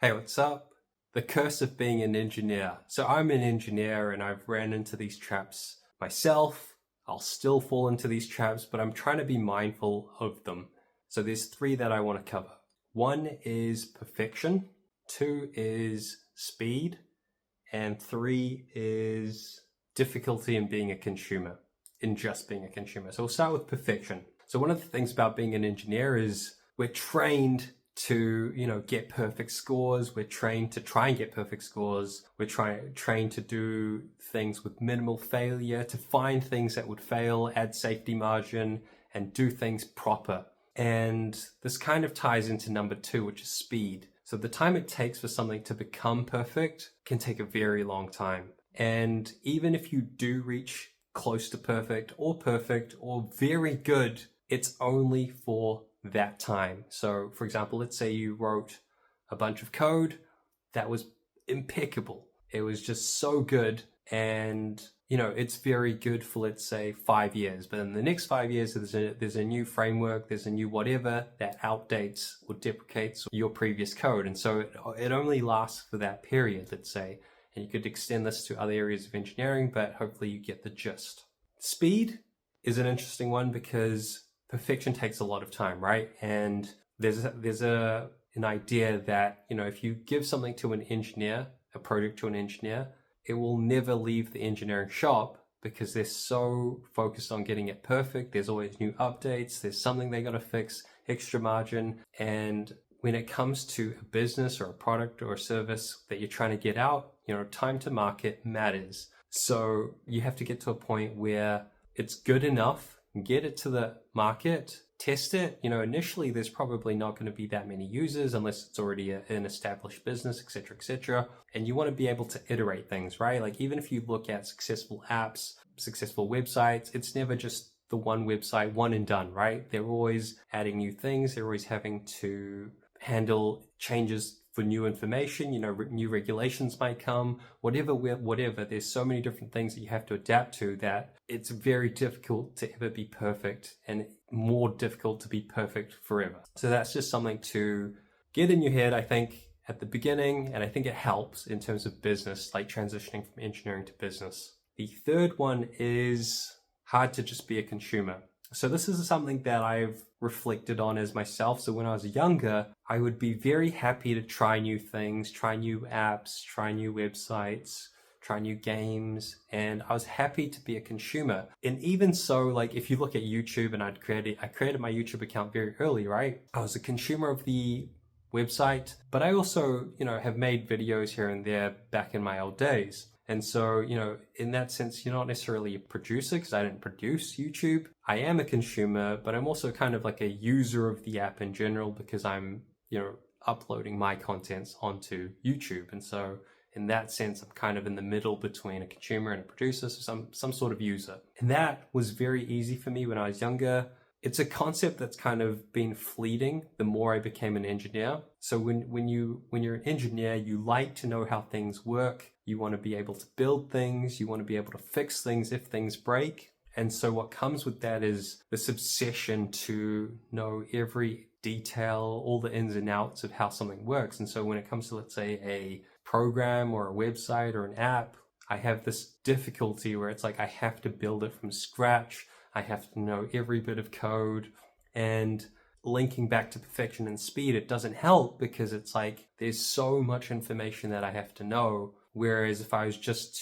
Hey, what's up? The curse of being an engineer. So I'm an engineer and I've ran into these traps myself. I'll still fall into these traps, but I'm trying to be mindful of them. So there's three that I want to cover. One is perfection, two is speed, and three is difficulty in being a consumer, in just being a consumer. So we'll start with perfection. So one of the things about being an engineer is we're trained to, get perfect scores. We're trained to try and get perfect scores. We're trained to do things with minimal failure, to find things that would fail, add safety margin, and do things proper. And this kind of ties into number two, which is speed. So the time it takes for something to become perfect can take a very long time. And even if you do reach close to perfect or very good, it's only for that time. So for example, let's say you wrote a bunch of code that was impeccable. It was just so good, and it's very good for, let's say, 5 years, but in the next 5 years there's a new framework, there's a new whatever that outdates or deprecates your previous code, and so it only lasts for that period, let's say. And you could extend this to other areas of engineering, but hopefully you get the gist. Speed is an interesting one because perfection takes a lot of time, right? And there's an idea that, if you give something to an engineer, a project to an engineer, it will never leave the engineering shop because they're so focused on getting it perfect. There's always new updates. There's something they got to fix, extra margin. And when it comes to a business or a product or a service that you're trying to get out, time to market matters. So you have to get to a point where it's good enough, get it to the market, test it. Initially there's probably not going to be that many users unless it's already an established business, etc. And you want to be able to iterate things, right? Like even if you look at successful apps, successful websites, it's never just the one website, one and done, right? They're always adding new things. They're always having to handle changes for new information, new regulations might come, whatever. There's so many different things that you have to adapt to that it's very difficult to ever be perfect, and more difficult to be perfect forever. So that's just something to get in your head, I think, at the beginning, and I think it helps in terms of business, like transitioning from engineering to business. The third one is hard to just be a consumer. So this is something that I've reflected on as myself. So when I was younger, I would be very happy to try new things, try new apps, try new websites, try new games, and I was happy to be a consumer. And even so, like if you look at YouTube, and I created my YouTube account very early, right? I was a consumer of the website, but I also, have made videos here and there back in my old days. And so, in that sense, you're not necessarily a producer because I didn't produce YouTube. I am a consumer, but I'm also kind of like a user of the app in general because I'm, uploading my contents onto YouTube. And so in that sense, I'm kind of in the middle between a consumer and a producer, so some sort of user. And that was very easy for me when I was younger. It's a concept that's kind of been fleeting the more I became an engineer. So when you're an engineer, you like to know how things work. You want to be able to build things. You want to be able to fix things if things break. And so what comes with that is this obsession to know every detail, all the ins and outs of how something works. And so when it comes to, let's say, a program or a website or an app, I have this difficulty where it's like I have to build it from scratch. I have to know every bit of code, and linking back to perfection and speed, it doesn't help because it's like there's so much information that I have to know. Whereas if I was just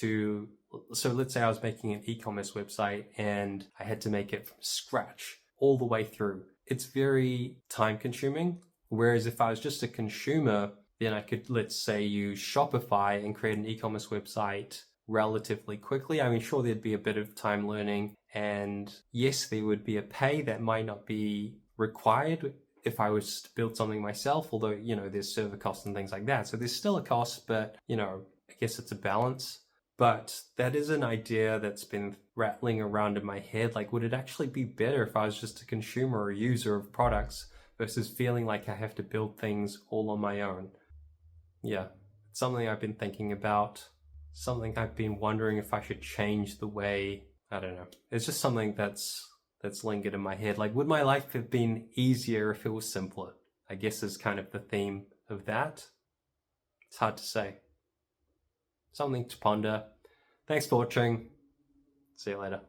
so let's say I was making an e-commerce website and I had to make it from scratch all the way through, it's very time consuming. Whereas if I was just a consumer, then I could, let's say, use Shopify and create an e-commerce website relatively quickly. I mean, sure, there'd be a bit of time learning, and yes, there would be a pay that might not be required if I was to build something myself, although, there's server costs and things like that. So there's still a cost, but, I guess it's a balance. But that is an idea that's been rattling around in my head. Like, would it actually be better if I was just a consumer or user of products versus feeling like I have to build things all on my own? Yeah, it's something I've been thinking about, something I've been wondering if I should change the way, I don't know. It's just something that's lingered in my head. Like, would my life have been easier if it was simpler? I guess is kind of the theme of that. It's hard to say. Something to ponder. Thanks for watching. See you later.